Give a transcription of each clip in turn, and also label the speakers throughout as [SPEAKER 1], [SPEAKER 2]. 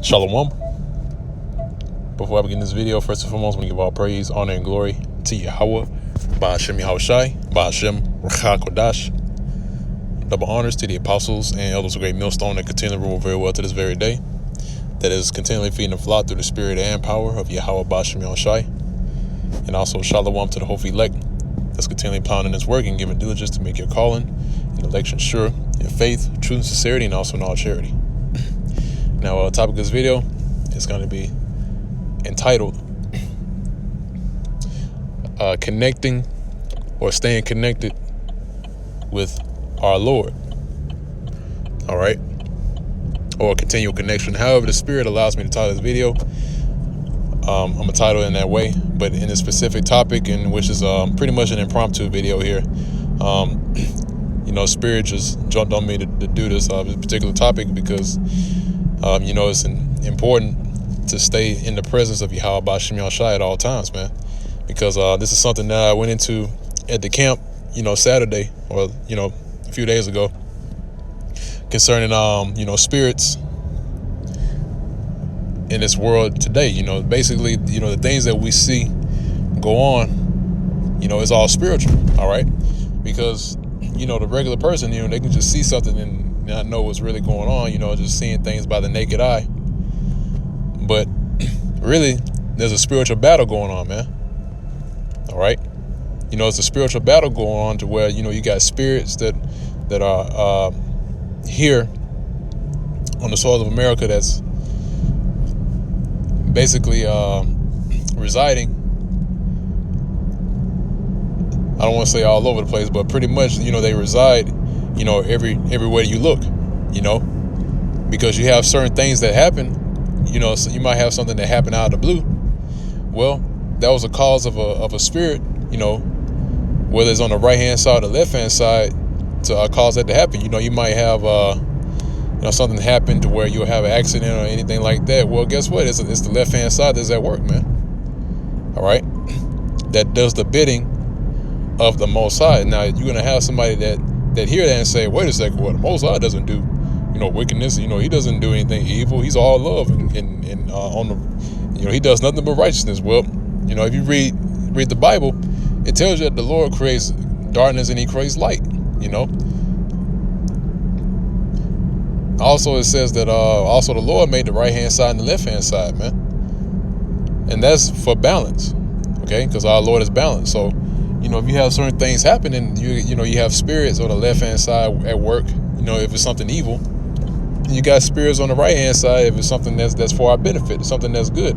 [SPEAKER 1] Shalom. Before I begin this video, first and foremost, I want to give all praise, honor, and glory to Yahweh, Ba'ashem Yahushai, Ba'ashem Ruach HaKodash. Double honors to the apostles and elders of Great Millstone that continue to rule very well to this very day, that is continually feeding the flock through the spirit and power of Yahweh, Ba'ashem Yahushai. And also shalom to the whole elect that's continually planning this work and giving diligence to make your calling and election sure in faith, truth, and sincerity, and also in all charity. Now, topic of this video is going to be entitled Connecting or Staying Connected with Our Lord. All right? Or continual connection. However, the Spirit allows me to title this video. I'm going to title it in that way, but in a specific topic, and which is pretty much an impromptu video here. Spirit just jumped on me to do this particular topic because it's important to stay in the presence of Yahweh Ba'ashem Yahushai at all times, man. Because this is something that I went into at the camp, Saturday or, a few days ago concerning, spirits in this world today. Basically, the things that we see go on, it's all spiritual, all right? Because, the regular person, they can just see something and not know what's really going on, just seeing things by the naked eye. But really, there's a spiritual battle going on, man. All right? It's a spiritual battle going on to where, you got spirits that are here on the soil of America that's basically residing. I don't want to say all over the place, but pretty much, they reside, everywhere you look, because you have certain things that happen. So you might have something that happened out of the blue. Well, that was a cause of a spirit, whether it's on the right-hand side or the left-hand side, to cause that to happen. You might have, something happen to where you'll have an accident or anything like that. Well, guess what? It's the left-hand side that's at work, man. All right? That does the bidding of the Most High. Now, you're going to have somebody that hear that and say, wait a second, well, the Most High doesn't do wickedness. He doesn't do anything evil. He's all love, and on the, he does nothing but righteousness. Well, if you read the Bible, it tells you that the Lord creates darkness and He creates light. Also, it says that also the Lord made the right hand side and the left hand side, man, and that's for balance, okay? Because our Lord is balanced. So, if you have certain things happening, you have spirits on the left hand side at work. If it's something evil. You got spirits on the right hand side if it's something that's for our benefit, something that's good,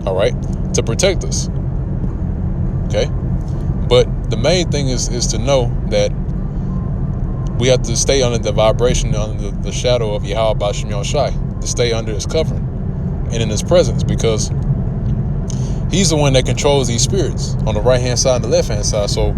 [SPEAKER 1] all right, to protect us, okay? But the main thing is to know that we have to stay under the vibration, under the shadow of Yahweh Ba'ashem Yahushai, to stay under His covering and in His presence, because He's the one that controls these spirits on the right hand side and the left hand side. So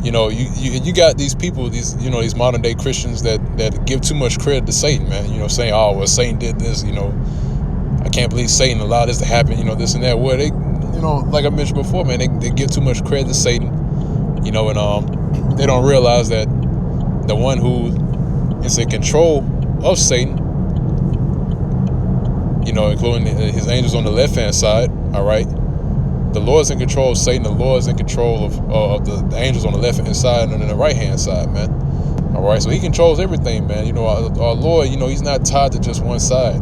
[SPEAKER 1] you got these people, these modern day Christians that give too much credit to Satan, man. Saying, oh, well, Satan did this, I can't believe Satan allowed this to happen, this and that. Well, they, like I mentioned before, man, they give too much credit to Satan, and they don't realize that the one who is in control of Satan, including his angels on the left hand side, all right, the Lord's in control of Satan. The Lord's in control of the angels on the left-hand side and on the right-hand side, man. All right, so He controls everything, man. Our Lord, He's not tied to just one side,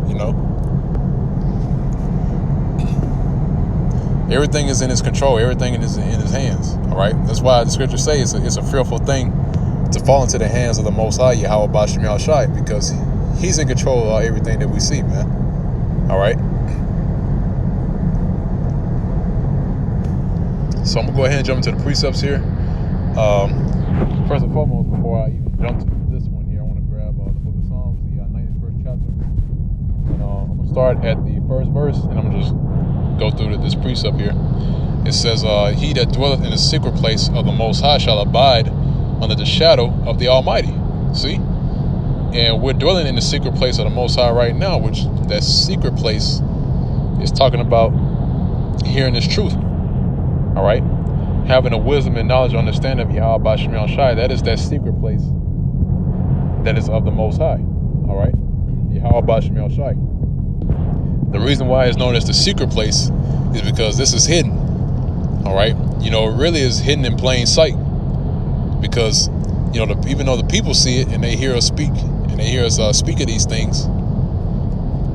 [SPEAKER 1] Everything is in His control. Everything is in His hands, all right? That's why the scriptures say it's a fearful thing to fall into the hands of the Most High, Yahweh Ba'ashem Yahushai, because He's in control of everything that we see, man. All right? So I'm going to go ahead and jump into the precepts here. First and foremost, before I even jump to this one here, I want to grab the book of Psalms, the 91st chapter. And I'm going to start at the first verse, and I'm going to just go through this precept here. It says, He that dwelleth in the secret place of the Most High shall abide under the shadow of the Almighty. See? And we're dwelling in the secret place of the Most High right now, which that secret place is talking about hearing this truth. All right, having a wisdom and knowledge, understanding of Yahweh Ba'ashem Yahushai, that is that secret place that is of the Most High. All right, Yahweh Ba'ashem Yahushai. The reason why it's known as the secret place is because this is hidden. All right, it really is hidden in plain sight. Because even though the people see it and they hear us speak and they hear us speak of these things,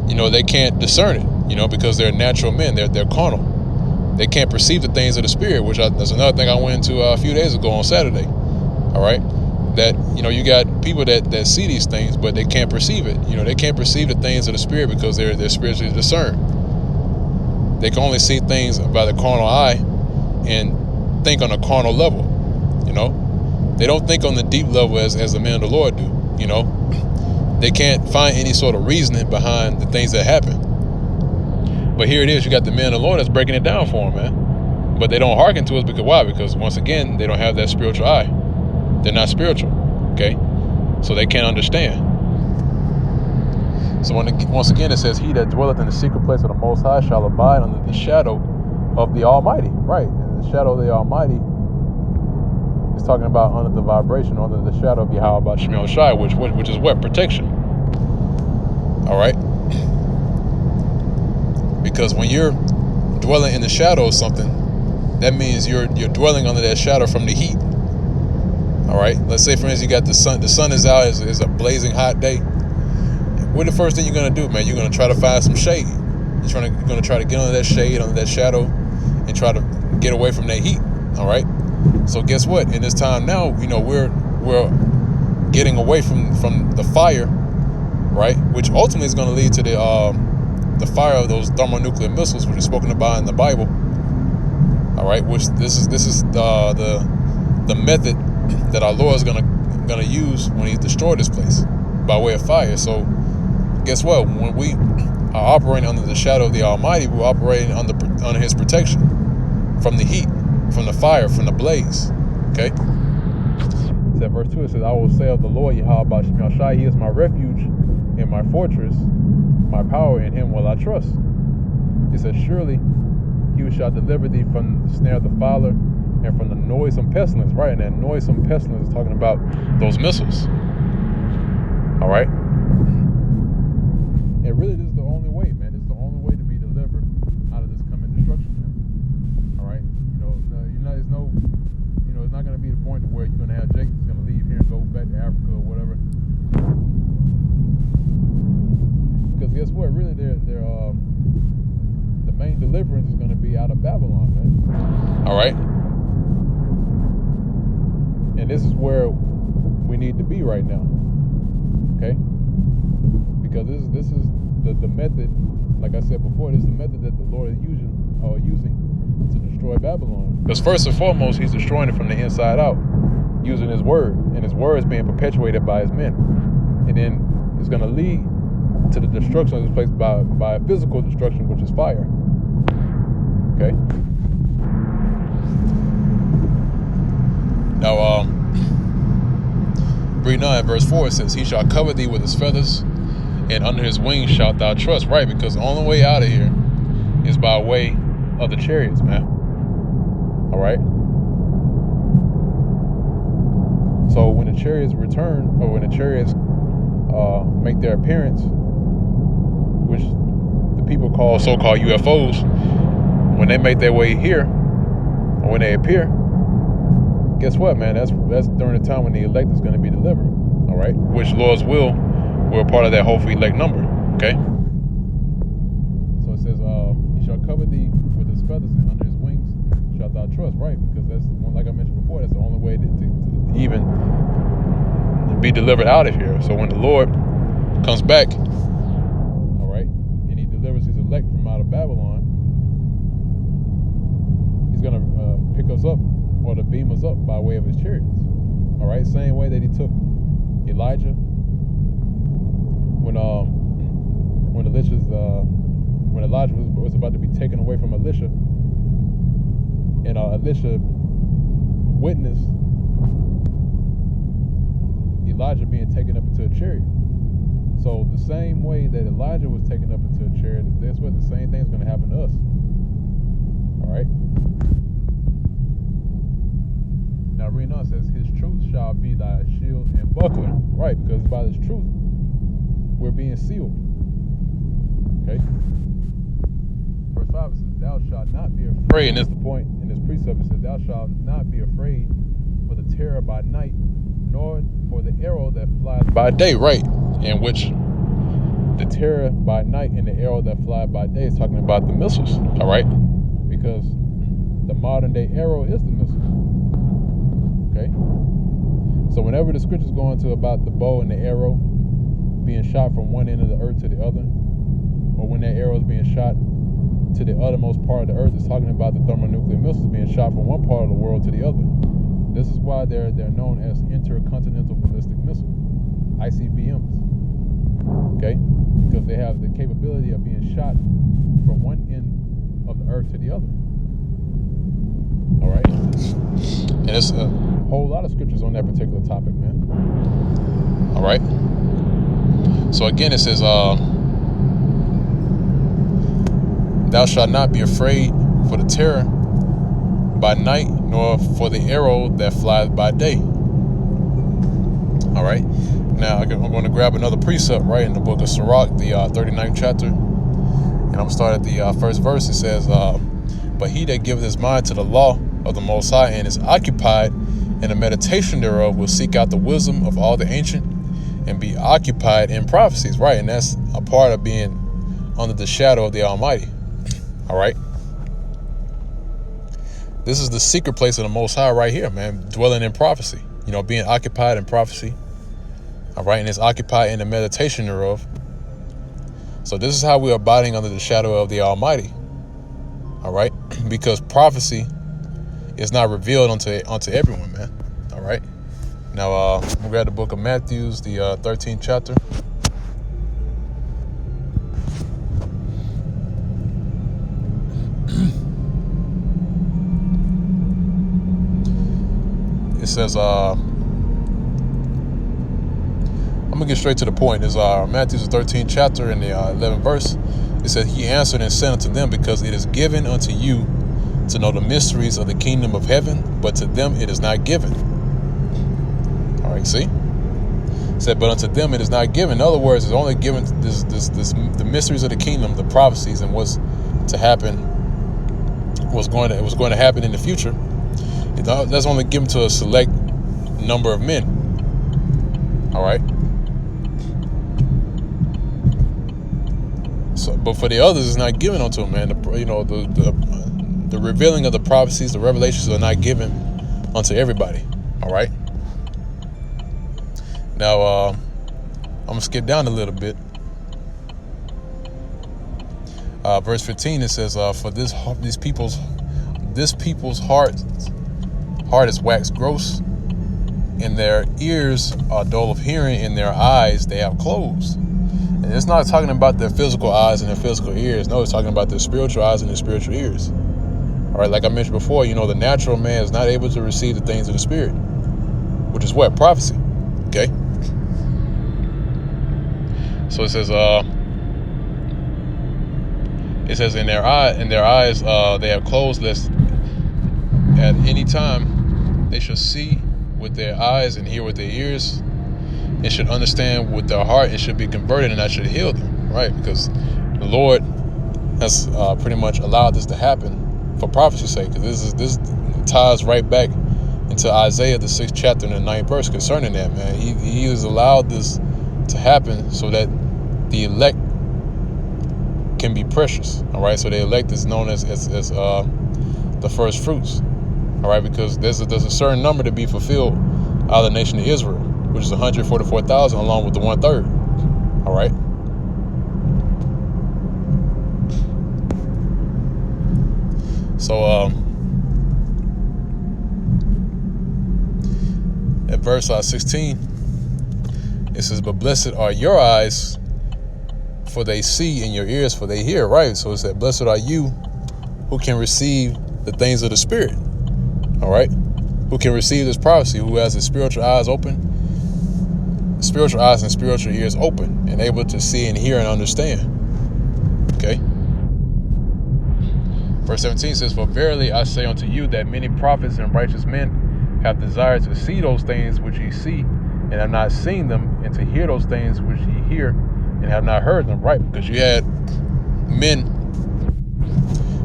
[SPEAKER 1] they can't discern it. Because they're natural men. They're carnal. They can't perceive the things of the spirit, that's another thing I went into a few days ago on Saturday. All right, that you got people that see these things, but they can't perceive it. They can't perceive the things of the spirit because they're spiritually discerned. They can only see things by the carnal eye and think on a carnal level. They don't think on the deep level as the men of the Lord do. They can't find any sort of reasoning behind the things that happen. But here it is, you got the men of the Lord that's breaking it down for them, man. But they don't hearken to us because why? Because once again, they don't have that spiritual eye. They're not spiritual, okay? So they can't understand. So once again, it says, he that dwelleth in the secret place of the Most High shall abide under the shadow of the Almighty. Right, and the shadow of the Almighty is talking about under the vibration, under the shadow of Yahweh Shemel Shai, which is what? Protection. All right? Because when you're dwelling in the shadow of something, that means you're dwelling under that shadow from the heat. All right? Let's say, for instance, you got the sun. The sun is out. It's a blazing hot day. What the first thing you're going to do, man? You're going to try to find some shade. You're going to try to get under that shade, under that shadow, and try to get away from that heat. All right? So guess what? In this time now, we're getting away from the fire, right? Which ultimately is going to lead to the fire of those thermonuclear missiles, which is spoken about in the Bible. All right, which this is the method that our Lord is gonna use when He destroyed this place by way of fire. So guess what? When we are operating under the shadow of the Almighty, we're operating under His protection from the heat, from the fire, from the blaze. Okay. So verse 2, it says, I will say of the Lord Yahweh Shemel Shai, He is my refuge and my fortress, my power, in Him will I trust. It says, surely He shall deliver thee from the snare of the fowler and from the noisome pestilence. Right, and that noisome pestilence is talking about those missiles. All right. And really, this is the only way, man. It's the only way to be delivered out of this coming destruction, man. All right. It's not going to be the point where you're going to have Jacob is going to leave here and go back to Africa or whatever. Because guess what? Really, the main deliverance is going to be out of Babylon, man. All right. And this is where we need to be right now. Okay. Because this is the method, like I said before, this is the method that the Lord is using to destroy Babylon. Because first and foremost, He's destroying it from the inside out, using His word, and His word is being perpetuated by His men. And then it's going to lead to the destruction of this place by a physical destruction, which is fire. Okay. Now, reading on verse 4, it says, He shall cover thee with His feathers, and under His wings shalt thou trust. Right, because the only way out of here is by way of the chariots, man. All right. So when the chariots return, or when the chariots make their appearance, which the people call so-called UFOs, when they make their way here, or when they appear, guess what, man? That's during the time when the elect is going to be delivered. All right, which Lord's will, we're part of that hopefully elect number. Okay. So it says, He shall cover thee with His feathers, and under His wings shalt thou trust. Right, because that's like I mentioned before. That's the only way to even be delivered out of here. So when the Lord comes back, all right, and He delivers His elect from out of Babylon, He's going to pick us up, or to beam us up by way of His chariots. All right, same way that He took Elijah when Elijah was about to be taken away from Elisha, and Elisha witnessed Elijah being taken up into a chariot. So the same way that Elijah was taken up into a chariot, that's what the same thing is going to happen to us. All right. Now reading on, says, His truth shall be thy shield and buckler. Right, because by His truth we're being sealed. Okay. 5, it says, thou shalt not be afraid. And that's the point in this precept. It says, thou shalt not be afraid for the terror by night, nor for the arrow that flies by day. Right. In which the terror by night and the arrow that flies by day is talking about the missiles. All right. Because the modern day arrow is the missile. Okay. So whenever the scriptures go into about the bow and the arrow being shot from one end of the earth to the other, or when that arrow is being shot to the uttermost part of the earth, it's talking about the thermonuclear missiles being shot from one part of the world to the other. This is why they're known as intercontinental ballistic missiles, ICBMs. Okay, because they have the capability of being shot from one end of the earth to the other. All right, and it's a whole lot of scriptures on that particular topic, man. All right. So again, it says, thou shalt not be afraid for the terror by night, nor for the arrow that flies by day. All right. Now I'm going to grab another precept right in the book of Sirach, the 39th chapter, and I'm going to start at the first verse. It says, but he that giveth his mind to the law of the Most High and is occupied in the meditation thereof will seek out the wisdom of all the ancient and be occupied in prophecies. Right. And that's a part of being under the shadow of the Almighty. All right. This is the secret place of the Most High right here, man. Dwelling in prophecy, being occupied in prophecy. All right. And it's occupied in the meditation thereof. So this is how we're abiding under the shadow of the Almighty. All right. Because prophecy is not revealed unto everyone, man. All right. Now, we'll grab the book of Matthew, the 13th chapter. It says, I'm going to get straight to the point. It's Matthew, the 13th chapter, in the 11th verse. It says, he answered and said unto them, because it is given unto you to know the mysteries of the kingdom of heaven, but to them it is not given. All right, see? It said, but unto them it is not given. In other words, it's only given the mysteries of the kingdom, the prophecies, and what's to happen, was going to happen in the future. That's only given to a select number of men. All right. So, but for the others, it's not given unto them, man. The revealing of the prophecies, the revelations are not given unto everybody. All right. Now, I'm gonna skip down a little bit. Verse 15, it says, "For this people's heart is waxed gross, and their ears are dull of hearing, and their eyes they have closed." And it's not talking about their physical eyes and their physical ears. No, it's talking about their spiritual eyes and their spiritual ears. All right, like I mentioned before, the natural man is not able to receive the things of the spirit, which is what? Prophecy. Okay. So it says, in their eyes they have closed, lest at any time they should see with their eyes and hear with their ears, and should understand with their heart and should be converted, and I should heal them. Right? Because the Lord has pretty much allowed this to happen for prophecy's sake. Because this ties right back into Isaiah, the 6th chapter and the 9th verse concerning that, man. He has allowed this to happen so that the elect can be precious. All right. So the elect is known as the first fruits. All right. Because there's a certain number to be fulfilled out of the nation of Israel, which is 144,000, along with the 1/3. All right. So at verse 16, it says, "But blessed are your eyes, for they see, and your ears, for they hear." Right. So it said, "Blessed are you who can receive the things of the Spirit." All right. Who can receive this prophecy, who has his spiritual eyes open, spiritual eyes and spiritual ears open, and able to see and hear and understand. Okay. Verse 17 says, "For verily I say unto you that many prophets and righteous men have desired to see those things which ye see, and have not seen them, and to hear those things which ye hear, and have not heard them." Right? Because you had men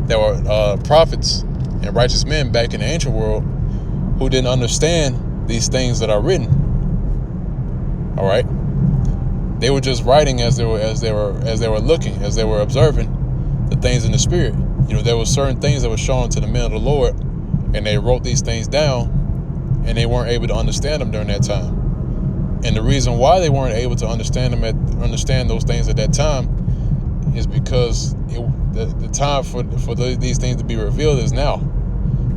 [SPEAKER 1] there were prophets and righteous men back in the ancient world who didn't understand these things that are written. All right, they were just writing as they were looking, as they were observing the things in the spirit. There were certain things that were shown to the men of the Lord, and they wrote these things down, and they weren't able to understand them during that time. And the reason why they weren't able to understand those things at that time is because the time for these things to be revealed is now.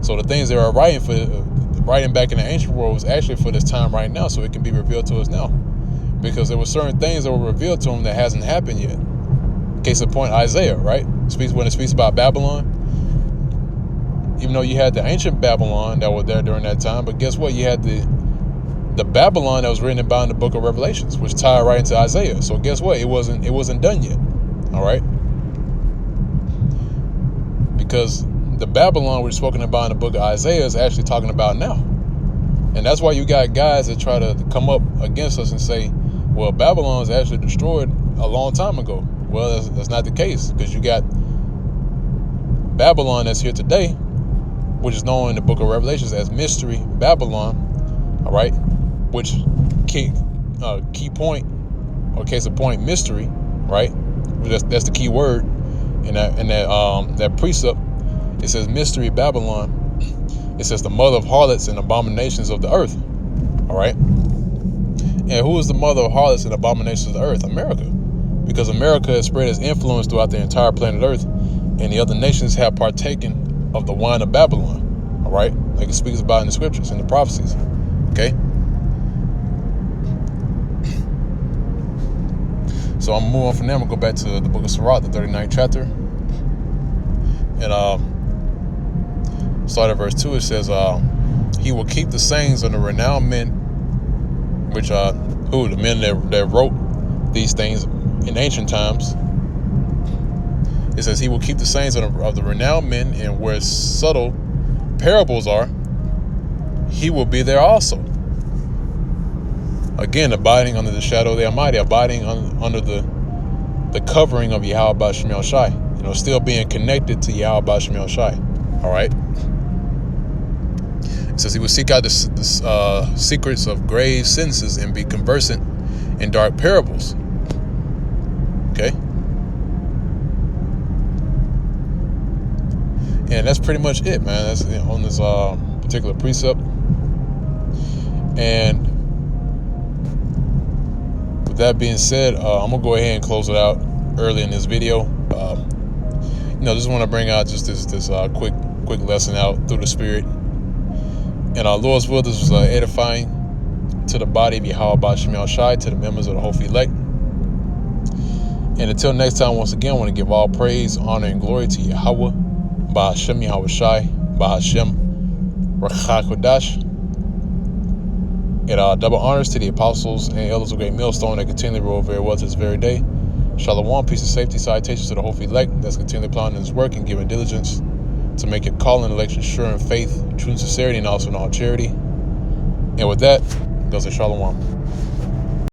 [SPEAKER 1] So the things they were writing back in the ancient world was actually for this time right now, so it can be revealed to us now. Because there were certain things that were revealed to them that hasn't happened yet. Case in point, Isaiah, right? When it speaks about Babylon, even though you had the ancient Babylon that was there during that time, but guess what? You had the Babylon that was written about in the book of Revelations, which tied right into Isaiah. So guess what? It wasn't done yet. All right? Because the Babylon we're spoken about in the book of Isaiah is actually talking about now. And that's why you got guys that try to come up against us and say, well, Babylon was actually destroyed a long time ago. Well, that's not the case, because you got Babylon that's here today, which is known in the book of Revelations as Mystery Babylon, all right? Which key point, or case of point, mystery, right? That's the key word in that precept. It says Mystery Babylon. It says the mother of harlots and abominations of the earth, all right? And who is the mother of harlots and abominations of the earth? America. Because America has spread its influence throughout the entire planet Earth, and the other nations have partaken of the wine of Babylon, all right? Like it speaks about in the scriptures and the prophecies, okay? So I'm moving on from there. I'm going to go back to the book of Sirach, the 39th chapter. And start at verse 2. It says, he will keep the sayings of the renowned men, which the men that wrote these things in ancient times. It says he will keep the sayings of the renowned men, and where subtle parables are, he will be there also. Again, abiding under the shadow of the Almighty, abiding under the covering of Yahweh Ba'Shem El Shai. Still being connected to Yahweh Ba'Shem El Shai. All right. It says he will seek out the secrets of grave sentences and be conversant in dark parables. Okay. And that's pretty much it, man. That's on this particular precept. And with that being said, I'm gonna go ahead and close it out early in this video. Just want to bring out just this quick lesson out through the Spirit. And our Lord's will, this was edifying to the body of Yahweh Ba'Shem El Shai, to the members of the Holy Elect. And until next time, once again, I want to give all praise, honor, and glory to Yahweh Ba'Shem Yahweh Shai, Ba'Shem Ruach HaKodesh. And double honors to the apostles and elders of Great Millstone that continually rule very well to this very day. Shalom, peace and safety, salutations to the Holy Elect that's continually planning his work and giving diligence to make your call and election sure in faith, true sincerity, and also in all charity. And with that, goes to Shalom.